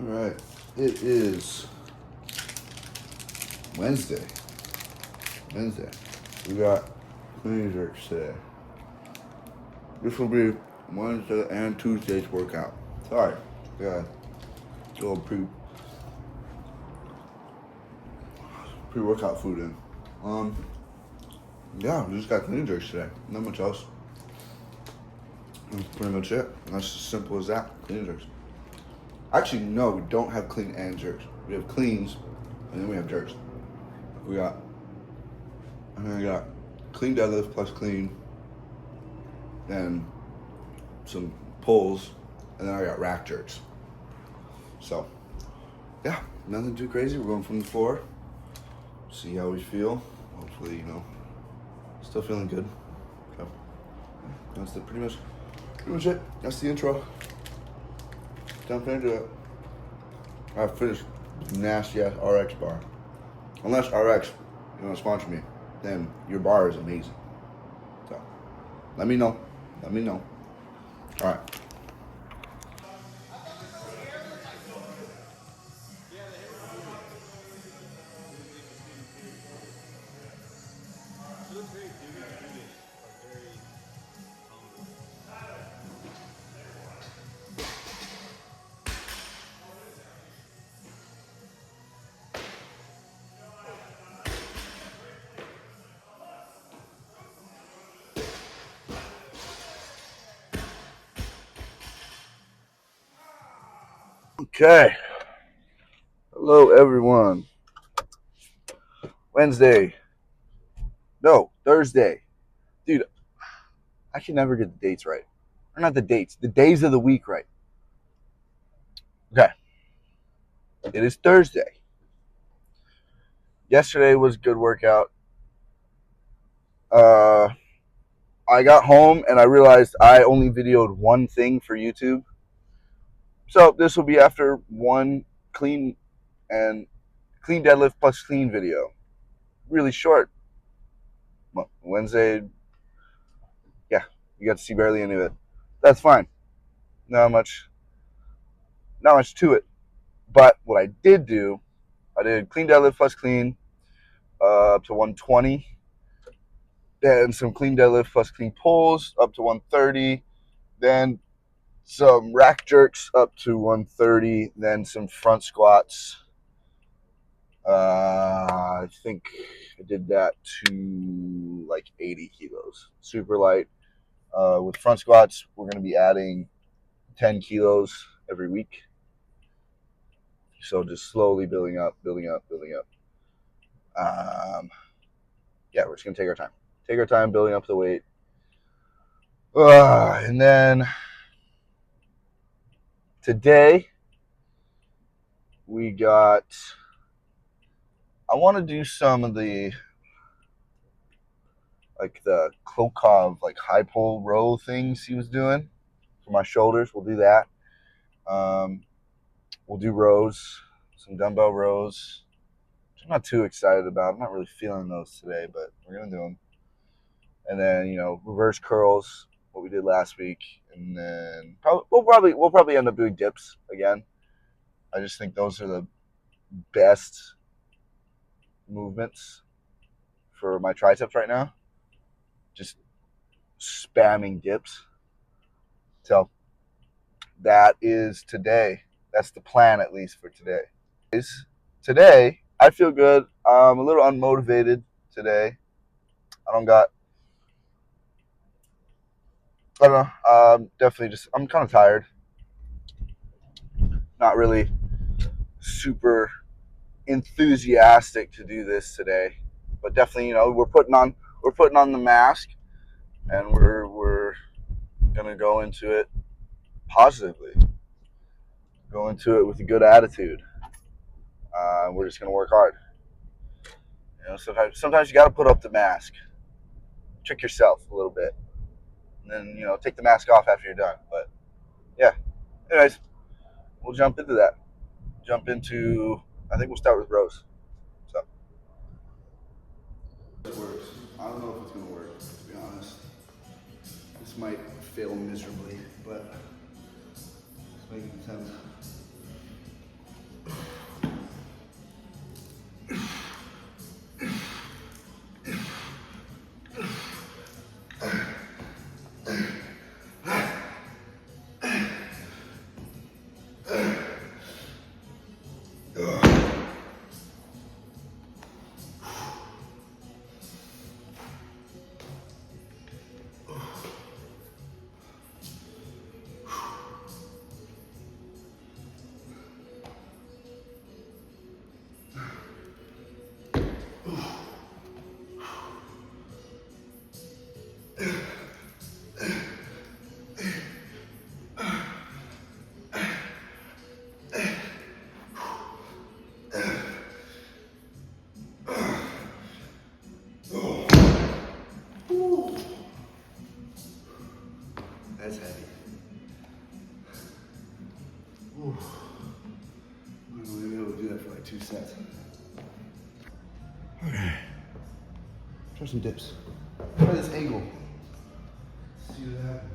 All right, it is Wednesday. We got clean jerks today. This will be Wednesday and Tuesday's workout. Sorry, yeah, a little pre-workout food in. Yeah, we just got clean jerks today. Not much else. That's pretty much it. That's as simple as that. Clean jerks. Actually, no, we don't have clean and jerks. We have cleans, and then we have jerks. We got, I got clean deadlift plus clean, then some pulls, and then I got rack jerks. So, yeah, nothing too crazy. We're going from the floor. See how we feel. Hopefully, still feeling good. So, that's pretty much it. That's the intro. Jump into it. I finished nasty ass RX bar. Unless RX, sponsor me, then your bar is amazing. So, let me know. All right. Okay. Hello, everyone. Thursday. Dude, I can never get the dates right. Or not the dates, the days of the week right. Okay. It is Thursday. Yesterday was a good workout. I got home and I realized I only videoed one thing for YouTube. So this will be after one clean deadlift plus clean video. Really short. Wednesday, yeah, you got to see barely any of it. That's fine. Not much to it. But what I did do, I did clean deadlift plus clean up to 120. Then some clean deadlift plus clean pulls up to 130. Then some rack jerks up to 130. Then some front squats. I think I did that to like 80 kilos. Super light. With front squats, we're going to be adding 10 kilos every week. So just slowly building up. Yeah, we're just going to take our time. Take our time building up the weight. And then today we got, I want to do some of the Klokov high pull row things he was doing for my shoulders. We'll do that. We'll do rows, some dumbbell rows, which I'm not too excited about. I'm not really feeling those today, but we're going to do them. And then, reverse curls, what we did last week. And then we'll probably end up doing dips again. I just think those are the best movements for my triceps right now. Just spamming dips. So that is today. That's the plan, at least for today. Today, I feel good. I'm a little unmotivated today. I don't know. Definitely I'm kind of tired. Not really super enthusiastic to do this today, but definitely, we're putting on the mask, and we're gonna go into it positively. Go into it with a good attitude. We're just gonna work hard. Sometimes you got to put up the mask. Trick yourself a little bit, and then take the mask off after you're done. But yeah, anyways, we'll jump into that. I think we'll start with rows. So. It works. I don't know if it's gonna work, to be honest. This might fail miserably, but let's make an attempt. I'm only be able to do that for like 2 sets. Okay. Try some dips. Try this angle. See what happens.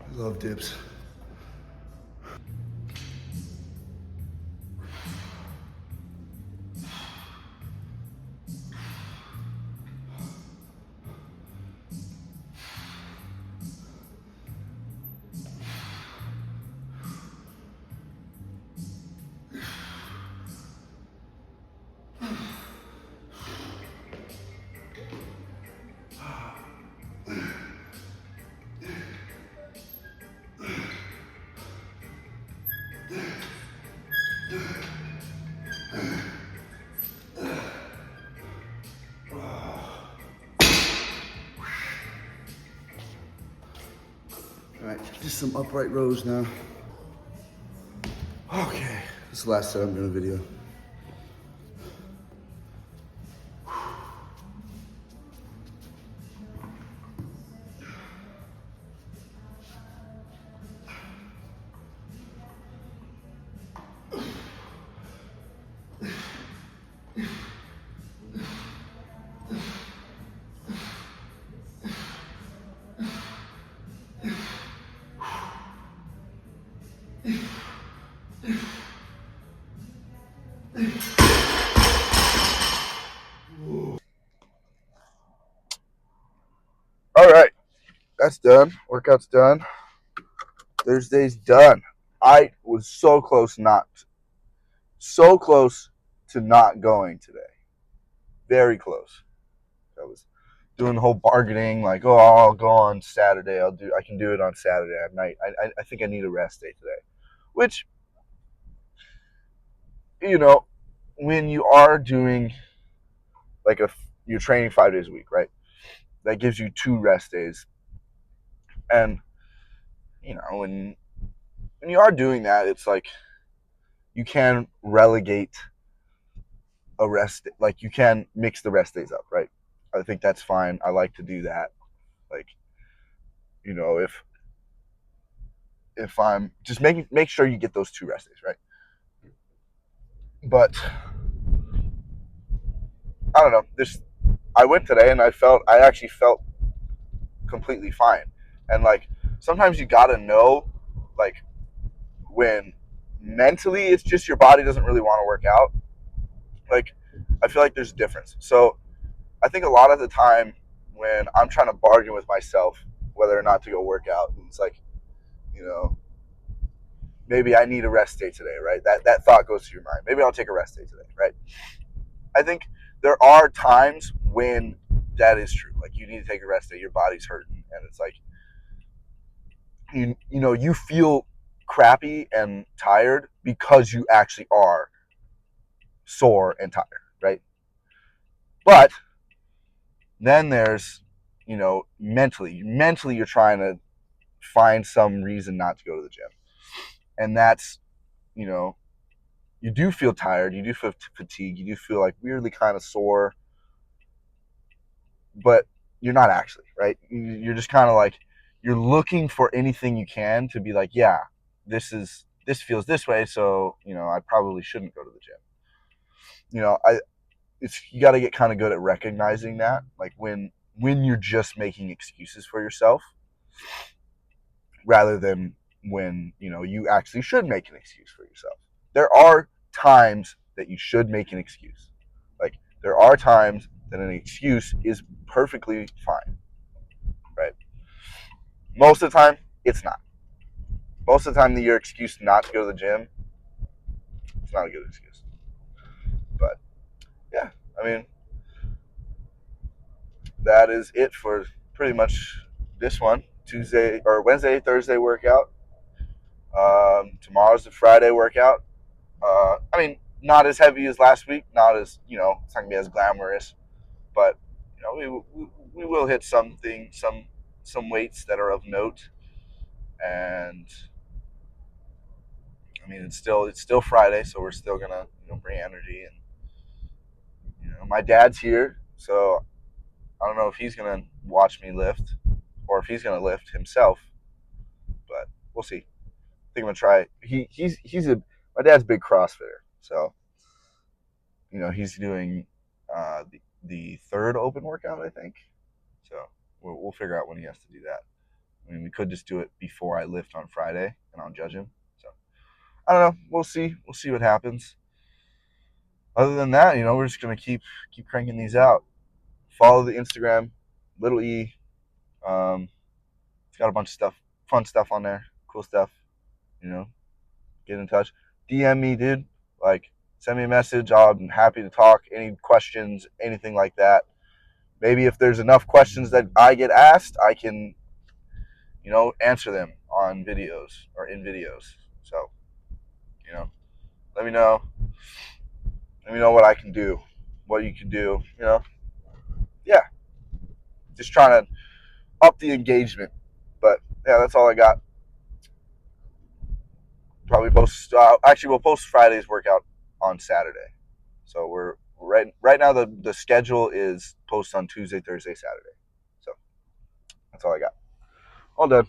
I love dips. All right, just some upright rows now. Okay, this is the last set I'm doing a video. All right, that's done. Workout's done. Thursday's done. I was so close to not going today. Very close. I was doing the whole bargaining, like, oh, I'll go on Saturday. I can do it on Saturday at night. I think I need a rest day today, which, you know, when you are doing like you're training 5 days a week, right? That gives you 2 rest days, and you know when you are doing that, it's like you can relegate a rest, like you can mix the rest days up, right? I think that's fine. I like to do that. Like, you know, if I'm just make sure you get those 2 rest days, right? But I don't know. I went today and I actually felt completely fine. And like sometimes you gotta know, like when mentally it's just your body doesn't really want to work out. Like I feel like there's a difference. So I think a lot of the time when I'm trying to bargain with myself whether or not to go work out, it's like, you know, maybe I need a rest day today, right? That thought goes through your mind. Maybe I'll take a rest day today, right? I think there are times when that is true. Like you need to take a rest day, your body's hurting, and it's like you know, you feel crappy and tired because you actually are sore and tired, right? But then there's, you know, mentally you're trying to find some reason not to go to the gym. And that's, you know, you do feel tired, you do feel fatigued, you do feel like weirdly kind of sore, but you're not actually, right? You're just kind of like, you're looking for anything you can to be like, yeah, this feels this way, so, you know, I probably shouldn't go to the gym. You know, you got to get kind of good at recognizing that, like when you're just making excuses for yourself rather than when, you know, you actually should make an excuse for yourself. There are times that you should make an excuse. Like there are times that an excuse is perfectly fine, right? Most of the time, it's not. Most of the time, your excuse not to go to the gym, it's not a good excuse. But yeah, I mean, that is it for pretty much this one. Wednesday, Thursday workout. Tomorrow's the Friday workout. I mean, not as heavy as last week. Not as it's not gonna be as glamorous, but we will hit some weights that are of note. And I mean, it's still Friday, so we're still gonna bring energy. And my dad's here, so I don't know if he's gonna watch me lift or if he's gonna lift himself, but we'll see. I think I'm gonna try. He's a my dad's a big CrossFitter, so he's doing the third open workout, I think. So we'll figure out when he has to do that. I mean, we could just do it before I lift on Friday, and I'll judge him. So I don't know. We'll see. We'll see what happens. Other than that, we're just gonna keep cranking these out. Follow the Instagram, Little E. It's got a bunch of stuff, fun stuff on there, cool stuff. Get in touch. DM me, dude. Like, send me a message. I'm happy to talk. Any questions, anything like that. Maybe if there's enough questions that I get asked, I can, answer them on videos or in videos. So, you know, let me know. Let me know what I can do, what you can do. Yeah, just trying to up the engagement. But yeah, that's all I got. Probably post. Actually, we'll post Friday's workout on Saturday. So we're right now. The schedule is post on Tuesday, Thursday, Saturday. So that's all I got. All done.